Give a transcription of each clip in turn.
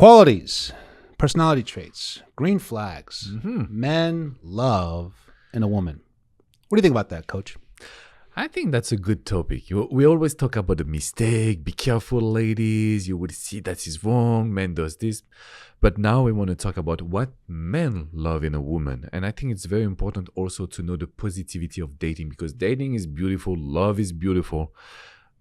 Qualities, personality traits, green flags, men love in a woman. What do you think about that, Coach? I think that's a good topic. We always talk about the mistake. Be careful, ladies. You would see that is wrong. Man does this. But now we want to talk about what men love in a woman. And I think it's very important also to know the positivity of dating, because dating is beautiful. Love is beautiful.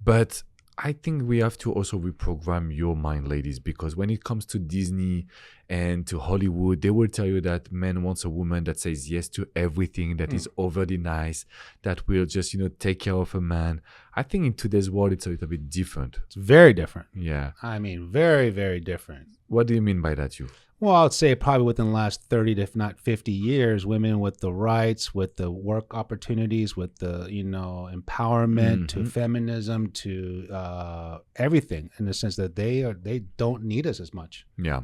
But I think we have to also reprogram your mind, ladies, because when it comes to Disney and to Hollywood, they will tell you that men wants a woman that says yes to everything, that is overly nice, that will just, take care of a man. I think in today's world, it's a little bit different. It's very different. Yeah. I mean, very, very different. What do you mean by that, you? Well, I would say probably within the last 30 if not 50 years, women with the rights, with the work opportunities, with the, empowerment to feminism, to everything, in the sense that they don't need us as much. Yeah.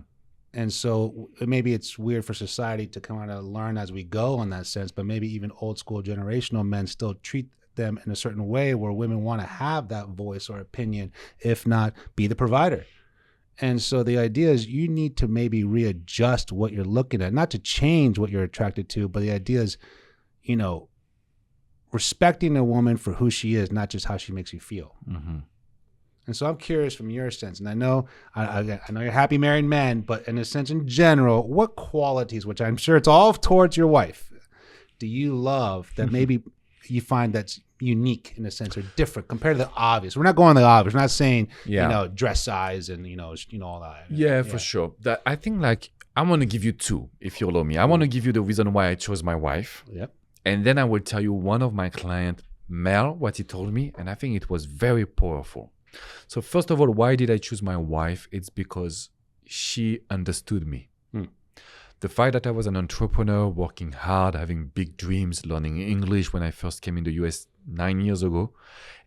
And so maybe it's weird for society to kind of learn as we go in that sense, but maybe even old school generational men still treat them in a certain way where women want to have that voice or opinion, if not be the provider. And so the idea is you need to maybe readjust what you're looking at, not to change what you're attracted to, but the idea is, respecting a woman for who she is, not just how she makes you feel. Mm-hmm. And so I'm curious from your sense, and I know you're a happy married man, but in a sense in general, what qualities, which I'm sure it's all towards your wife, do you love that maybe you find that's unique in a sense or different compared to the obvious? We're not going to the obvious. We're not saying, dress size and, all that. Yeah, for sure. That I think I want to give you two, if you allow me. I want to give you the reason why I chose my wife. Yep. And then I will tell you one of my client, Mel, what he told me. And I think it was very powerful. So first of all, why did I choose my wife? It's because she understood me. The fact that I was an entrepreneur, working hard, having big dreams, learning English when I first came in the US 9 years ago,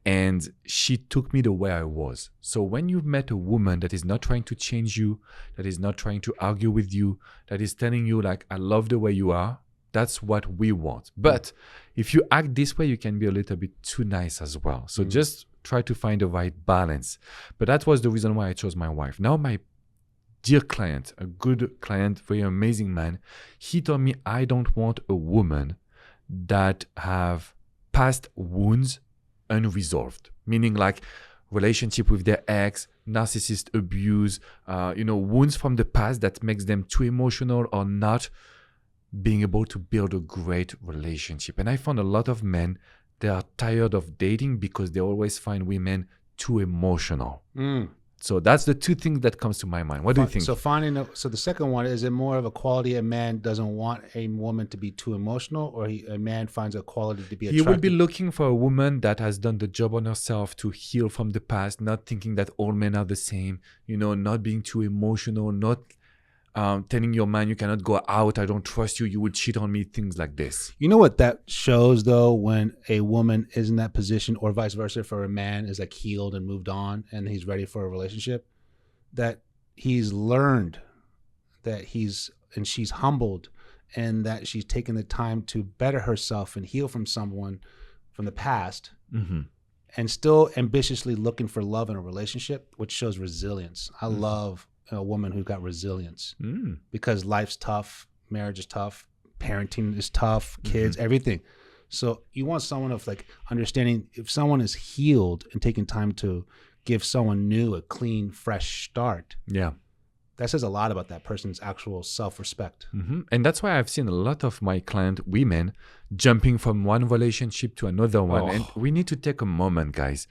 and she took me the way I was. So when you've met a woman that is not trying to change you, that is not trying to argue with you, that is telling you I love the way you are, that's what we want. But if you act this way, you can be a little bit too nice as well. So just try to find the right balance. But that was the reason why I chose my wife. Now my dear client, a good client, very amazing man, he told me I don't want a woman that have past wounds unresolved, meaning relationship with their ex, narcissist abuse, wounds from the past that makes them too emotional or not being able to build a great relationship. And I found a lot of men, they are tired of dating because they always find women too emotional. So that's the two things that comes to my mind. What do you think? So the second one, is it more of a quality a man doesn't want a woman to be too emotional, or a man finds a quality to be attractive? He will be looking for a woman that has done the job on herself to heal from the past, not thinking that all men are the same, not being too emotional, not telling your man you cannot go out, I don't trust you, you would cheat on me, things like this. You know what that shows though, when a woman is in that position, or vice versa for a man is healed and moved on and he's ready for a relationship, that he's learned that she's humbled, and that she's taken the time to better herself and heal from someone from the past, and still ambitiously looking for love in a relationship, which shows resilience. I love a woman who got resilience, because life's tough, marriage is tough, parenting is tough, kids, everything. So you want someone of understanding, if someone is healed and taking time to give someone new a clean, fresh start. Yeah. That says a lot about that person's actual self-respect. And that's why I've seen a lot of my client women jumping from one relationship to another one. And we need to take a moment, guys.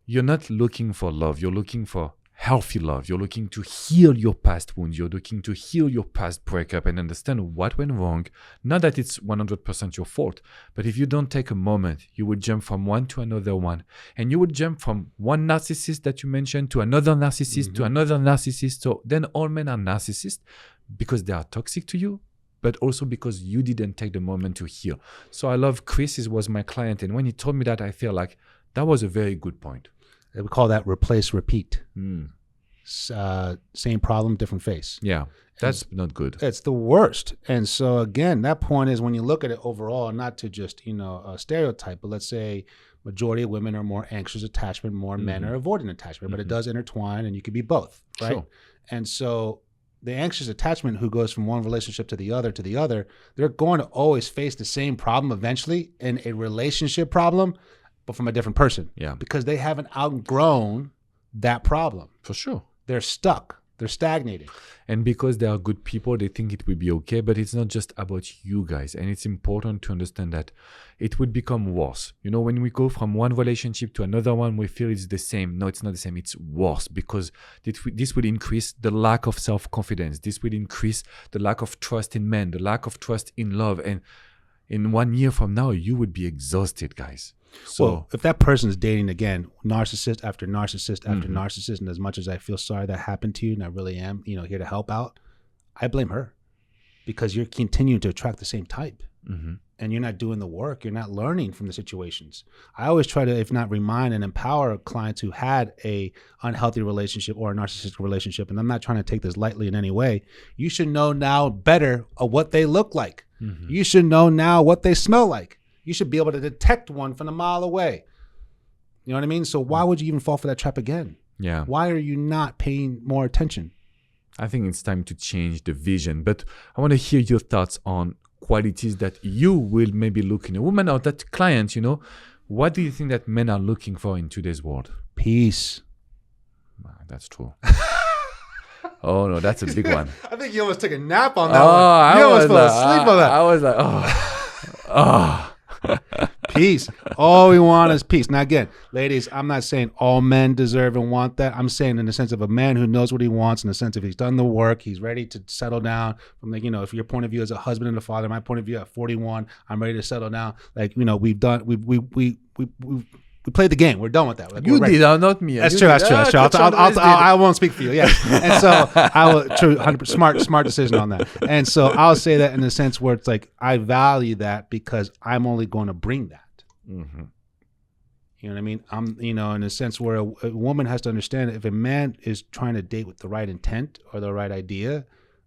You're not looking for love. You're looking for healthy love. You're looking to heal your past wounds. You're looking to heal your past breakup and understand what went wrong. Not that it's 100% your fault, but if you don't take a moment, you would jump from one to another one. And you would jump from one narcissist that you mentioned to another narcissist to another narcissist. So then all men are narcissists because they are toxic to you, but also because you didn't take the moment to heal. So I love Chris was my client. And when he told me that, I feel like that was a very good point. We call that replace, repeat. Same problem, different face. Yeah, that's not good. It's the worst. And so again, that point is when you look at it overall, not to just, a stereotype, but let's say majority of women are more anxious attachment, more men are avoidant attachment, but it does intertwine and you could be both, right? Sure. And so the anxious attachment who goes from one relationship to the other, they're going to always face the same problem eventually in a relationship problem, but from a different person. Yeah. Because they haven't outgrown that problem. For sure. They're stuck. They're stagnated. And because they are good people, they think it will be okay. But it's not just about you guys. And it's important to understand that it would become worse. You know, when we go from one relationship to another one, we feel it's the same. No, it's not the same. It's worse because this will increase the lack of self-confidence. This will increase the lack of trust in men, the lack of trust in love. And in 1 year from now, you would be exhausted, guys. So well, if that person is dating again, narcissist after narcissist after narcissist, and as much as I feel sorry that happened to you, and I really am, here to help out, I blame her because you're continuing to attract the same type, and you're not doing the work. You're not learning from the situations. I always try to, if not remind and empower clients who had a unhealthy relationship or a narcissistic relationship, and I'm not trying to take this lightly in any way. You should know now better of what they look like. You should know now what they smell like. You should be able to detect one from a mile away. You know what I mean? So why would you even fall for that trap again? Yeah. Why are you not paying more attention? I think it's time to change the vision. But I want to hear your thoughts on qualities that you will maybe look in a woman or that client, What do you think that men are looking for in today's world? Peace. That's true. Oh, no, that's a big one. I think you almost took a nap on that one. You almost fell asleep on that. I was like, Peace. All we want is peace. Now, again, ladies, I'm not saying all men deserve and want that. I'm saying in the sense of a man who knows what he wants, in the sense of he's done the work, he's ready to settle down. From if your point of view as a husband and a father, my point of view at 41, I'm ready to settle down. We played the game. We're done with that. You did, not me. That's true. I won't speak for you. Yeah. And so I will. True. 100% smart decision on that. And so I'll say that in the sense where it's like I value that because I'm only going to bring that. You know what I mean? I'm. In a sense where a woman has to understand that if a man is trying to date with the right intent or the right idea,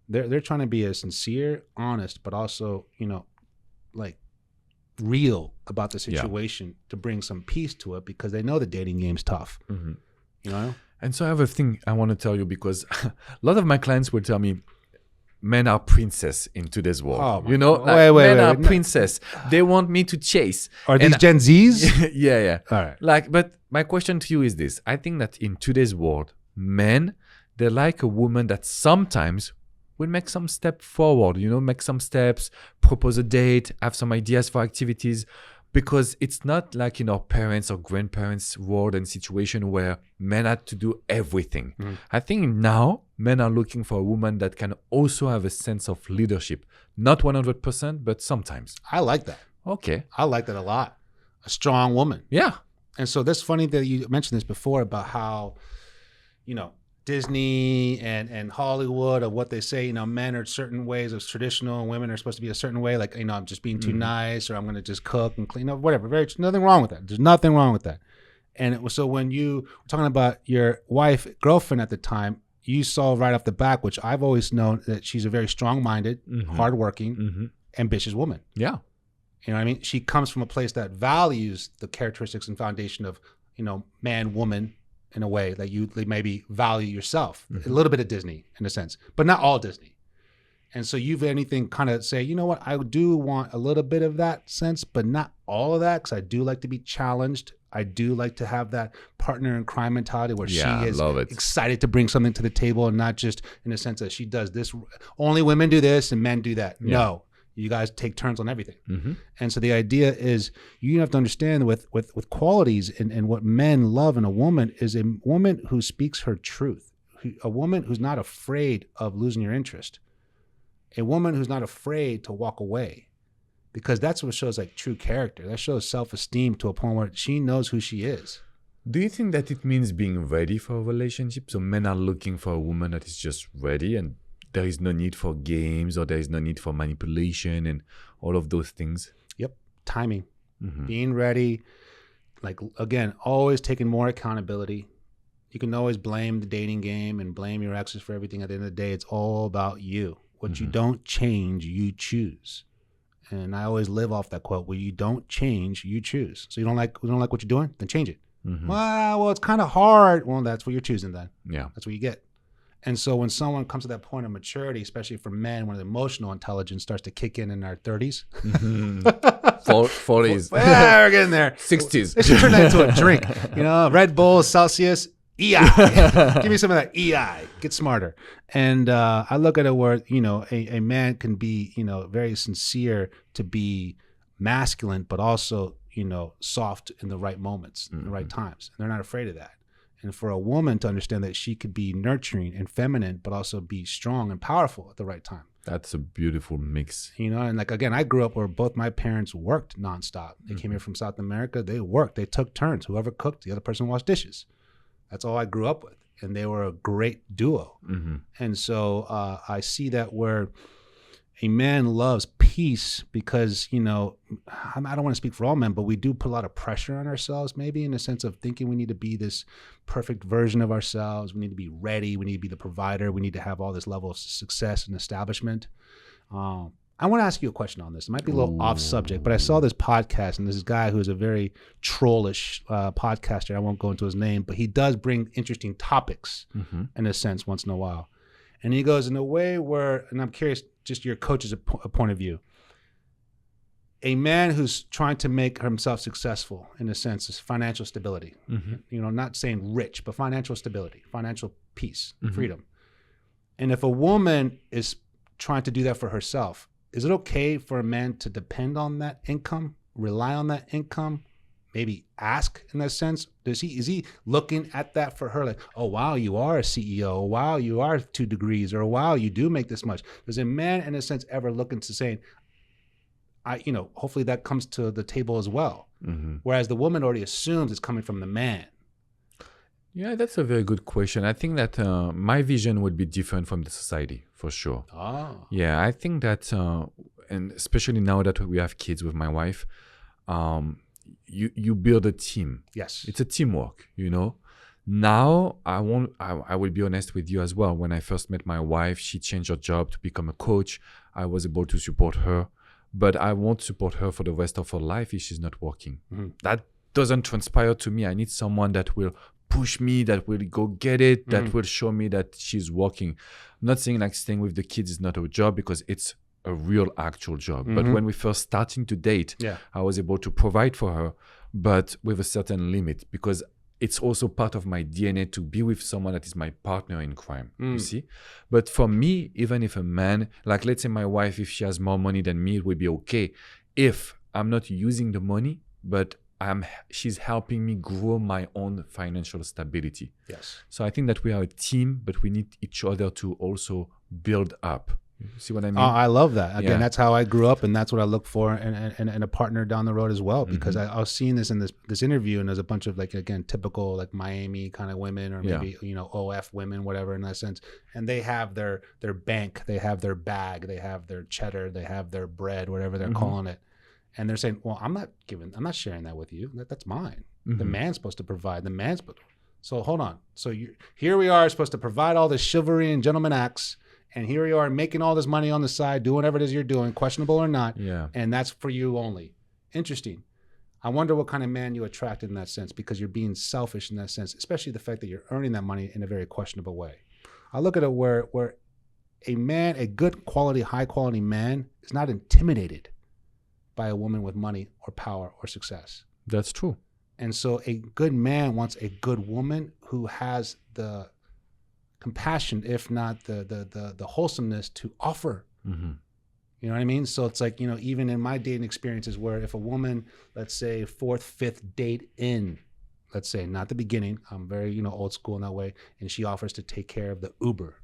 they're trying to be a sincere, honest, but also real about the situation to bring some peace to it because they know the dating game's tough. And so I have a thing I want to tell you because a lot of my clients will tell me men are princess in today's world. Men are princess. They want me to chase. Are these Gen Zs? Yeah. All right. But my question to you is this. I think that in today's world, men, they're like a woman that sometimes will make some step forward, make some steps, propose a date, have some ideas for activities, because it's not like in our parents' or grandparents' world and situation where men had to do everything. I think now men are looking for a woman that can also have a sense of leadership. Not 100%, but sometimes. I like that. Okay. I like that a lot. A strong woman. Yeah. And so that's funny that you mentioned this before about how, Disney and Hollywood of what they say, men are certain ways of traditional and women are supposed to be a certain way. Like, I'm just being too nice or I'm going to just cook and clean up, whatever. Nothing wrong with that. There's nothing wrong with that. And it was, so when you were talking about your wife, girlfriend at the time, you saw right off the back, which I've always known that she's a very strong-minded, hardworking, ambitious woman. Yeah. You know what I mean? She comes from a place that values the characteristics and foundation of, man, woman, in a way that you maybe value yourself. A little bit of Disney in a sense, but not all Disney. And so you've anything kind of say, you know what, I do want a little bit of that sense, but not all of that, because I do like to be challenged. I do like to have that partner in crime mentality where she is excited to bring something to the table and not just in the sense that she does this. Only women do this and men do that. Yeah. No. You guys take turns on everything. And so the idea is you have to understand with qualities and what men love in a woman is a woman who speaks her truth, a woman who's not afraid of losing your interest, a woman who's not afraid to walk away, because that's what shows true character. That shows self-esteem to a point where she knows who she is. Do you think that it means being ready for a relationship? So men are looking for a woman that is just ready and there is no need for games or there is no need for manipulation and all of those things? Yep. Timing. Being ready. Again, always taking more accountability. You can always blame the dating game and blame your exes for everything. At the end of the day, it's all about you. What you don't change, you choose. And I always live off that quote, where you don't change, you choose. So you don't like what you're doing? Then change it. Well, it's kind of hard. Well, that's what you're choosing then. Yeah. That's what you get. And so when someone comes to that point of maturity, especially for men, when the emotional intelligence starts to kick in our 30s, 40s, we're getting there. 60s. They should turn that into a drink. Red Bull, Celsius, EI. Give me some of that EI. Get smarter. And I look at it where, a man can be, very sincere to be masculine, but also, soft in the right moments, in the right times. And they're not afraid of that. And for a woman to understand that she could be nurturing and feminine, but also be strong and powerful at the right time. That's a beautiful mix. And again, I grew up where both my parents worked nonstop. They came here from South America. They worked. They took turns. Whoever cooked, the other person washed dishes. That's all I grew up with. And they were a great duo. And so I see that where a man loves peace because, I don't want to speak for all men, but we do put a lot of pressure on ourselves, maybe in the sense of thinking we need to be this perfect version of ourselves. We need to be ready. We need to be the provider. We need to have all this level of success and establishment. I want to ask you a question on this. It might be a little off subject, but I saw this podcast and this guy who is a very trollish podcaster. I won't go into his name, but he does bring interesting topics in a sense once in a while. And he goes in a way where, and I'm curious, just your coach's point of view, a man who's trying to make himself successful in a sense is financial stability. Not saying rich, but financial stability, financial peace, freedom. And if a woman is trying to do that for herself, is it okay for a man to depend on that income, rely on that income, maybe ask in that sense? Is he looking at that for her like, oh, wow, you are a CEO. Oh, wow, you are 2 degrees, or wow, you do make this much. Does a man in a sense ever look into saying, hopefully that comes to the table as well. Whereas the woman already assumes it's coming from the man. Yeah, that's a very good question. I think that my vision would be different from the society, for sure. Oh. Yeah, I think that, and especially now that we have kids with my wife, you build a team. Yes. It's a teamwork, Now, I will be honest with you as well. When I first met my wife, she changed her job to become a coach. I was able to support her, but I won't support her for the rest of her life if she's not working. That doesn't transpire to me. I need someone that will push me, that will go get it, that will show me that she's working. I'm not saying like staying with the kids is not a job, because it's a real actual job. But when we first starting to date, I was able to provide for her, but with a certain limit, because it's also part of my DNA to be with someone that is my partner in crime, you see? But for me, even if a man, like let's say my wife, if she has more money than me, it would be okay if I'm not using the money, but she's helping me grow my own financial stability. Yes. So I think that we are a team, but we need each other to also build up. You see what I mean? I love that. Again, that's how I grew up, and that's what I look for in a partner down the road as well. Because I was seeing this in this interview, and there's a bunch of typical Miami kind of women, or maybe OF women, whatever in that sense. And they have their bank, they have their bag, they have their cheddar, they have their bread, whatever they're calling it. And they're saying, well, I'm not sharing that with you. That's mine. The man's supposed to provide. So hold on. So here we are supposed to provide all this chivalry and gentleman acts. And here you are making all this money on the side, doing whatever it is you're doing, questionable or not. Yeah. And that's for you only. Interesting. I wonder what kind of man you attracted in that sense, because you're being selfish in that sense, especially the fact that you're earning that money in a very questionable way. I look at it where a man, a good quality, high quality man, is not intimidated by a woman with money or power or success. That's true. And so a good man wants a good woman who has the compassion, if not the wholesomeness to offer. You know what I mean? So it's like, even in my dating experiences, where if a woman, let's say 4th, 5th date in, let's say not the beginning, I'm very, old school in that way, and she offers to take care of the Uber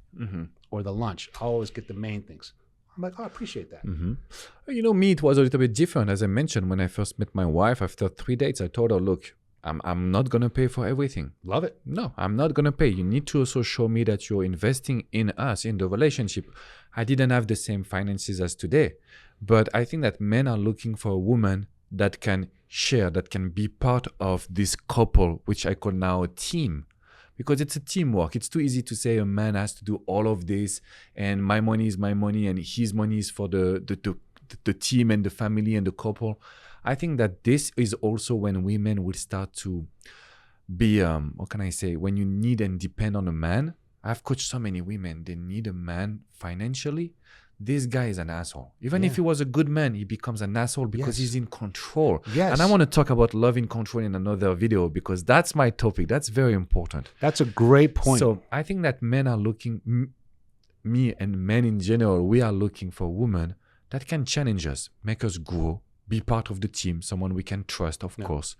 or the lunch, I always get the main things. I'm like, oh, I appreciate that. Me, it was a little bit different. As I mentioned, when I first met my wife, after 3 dates, I told her, look, I'm not going to pay for everything. Love it. No, I'm not going to pay. You need to also show me that you're investing in us, in the relationship. I didn't have the same finances as today, but I think that men are looking for a woman that can share, that can be part of this couple, which I call now a team. Because it's a teamwork. It's too easy to say a man has to do all of this, and my money is my money, and his money is for the team and the family and the couple. I think that this is also when women will start to be, when you need and depend on a man, I've coached so many women. They need a man financially. This guy is an asshole. Even if he was a good man, he becomes an asshole because he's in control. Yes. And I want to talk about love in control in another video because that's my topic. That's very important. That's a great point. So I think that men are looking, me and men in general, we are looking for women that can challenge us, make us grow, be part of the team, someone we can trust, of course.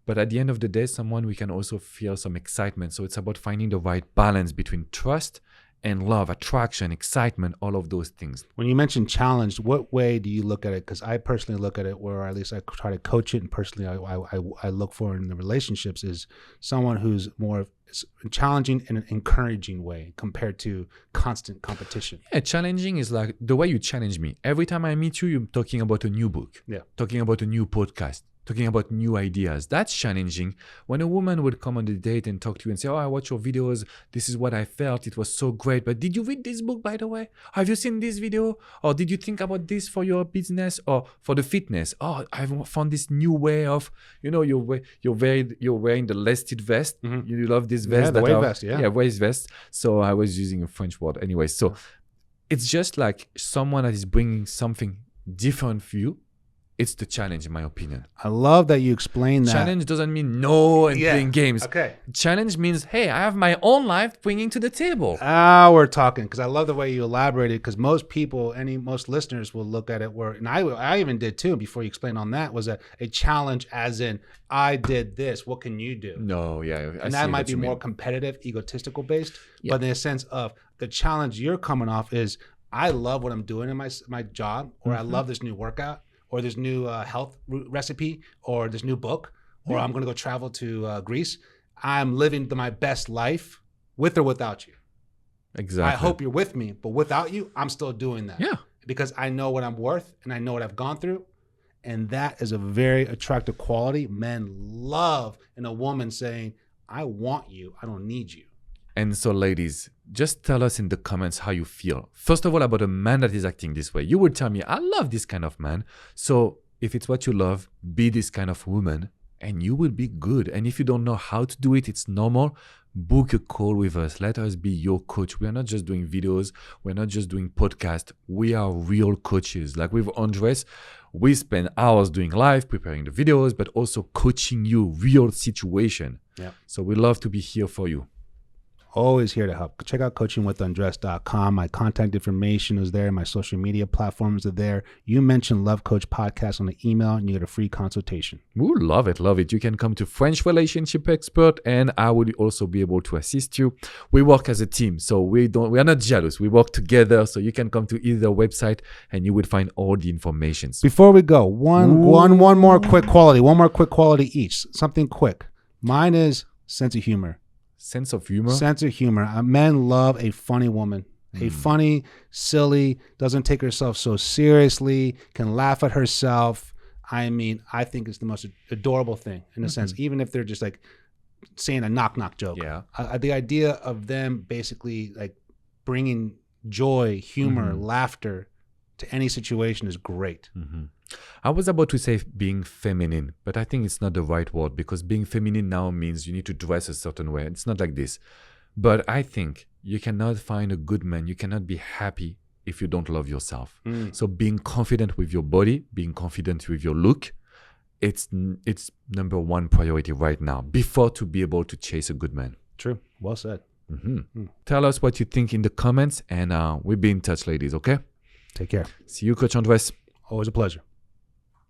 But at the end of the day, someone we can also feel some excitement. So it's about finding the right balance between trust and love, attraction, excitement, all of those things. When you mention challenged, what way do you look at it? Because I personally look at it, or at least I try to coach it, and personally I look for in the relationships is someone who's more challenging in an encouraging way compared to constant competition. Yeah, challenging is like the way you challenge me. Every time I meet you, you're talking about a new book, talking about a new podcast, talking about new ideas. That's challenging. When a woman would come on the date and talk to you and say, oh, I watch your videos. This is what I felt. It was so great. But did you read this book, by the way? Have you seen this video? Or did you think about this for your business or for the fitness? Oh, I've found this new way of, you're wearing the lested vest. You love this vest. Yeah, the wave vest, Yeah, waist vest. So I was using a French word anyway. So it's just like someone that is bringing something different for you. It's the challenge, in my opinion. I love that you explain that. Challenge doesn't mean no and playing games. Okay. Challenge means, hey, I have my own life bringing to the table. We're talking, because I love the way you elaborated, because most people, most listeners will look at it where, and I even did too, before you explained on that, was a challenge as in, I did this, what can you do? No, yeah. And that might be more competitive, egotistical based, but in the sense of the challenge you're coming off is, I love what I'm doing in my job, or I love this new workout, or this new health recipe, or this new book, or I'm going to go travel to Greece. I'm living my best life with or without you. Exactly. I hope you're with me, but without you, I'm still doing that. Yeah. Because I know what I'm worth and I know what I've gone through. And that is a very attractive quality men love in a woman saying, I want you, I don't need you. And so, ladies, just tell us in the comments how you feel. First of all, about a man that is acting this way. You would tell me, I love this kind of man. So if it's what you love, be this kind of woman and you will be good. And if you don't know how to do it, it's normal. Book a call with us. Let us be your coach. We are not just doing videos. We're not just doing podcasts. We are real coaches. Like with Andres, we spend hours doing live, preparing the videos, but also coaching you real situation. Yeah. So we love to be here for you. Always here to help. Check out coachingwithandres.com. My contact information is there. My social media platforms are there. You mentioned Love Coach Podcast on the email and you get a free consultation. Ooh, love it, love it. You can come to French Relationship Expert and I will also be able to assist you. We work as a team, so we are not jealous. We work together, so you can come to either website and you will find all the information. Before we go, one more quick quality each. Something quick. Mine is sense of humor. Sense of humor? Sense of humor. Men love a funny woman. A funny, silly, doesn't take herself so seriously, can laugh at herself. I mean, I think it's the most adorable thing in a sense, even if they're just like saying a knock-knock joke. Yeah. The idea of them basically like bringing joy, humor, laughter to any situation is great. I was about to say being feminine, but I think it's not the right word because being feminine now means you need to dress a certain way. It's not like this. But I think you cannot find a good man. You cannot be happy if you don't love yourself. So being confident with your body, being confident with your look, it's number one priority right now before to be able to chase a good man. True. Well said. Tell us what you think in the comments and we'll be in touch, ladies, okay? Take care. See you, Coach Andres. Always a pleasure.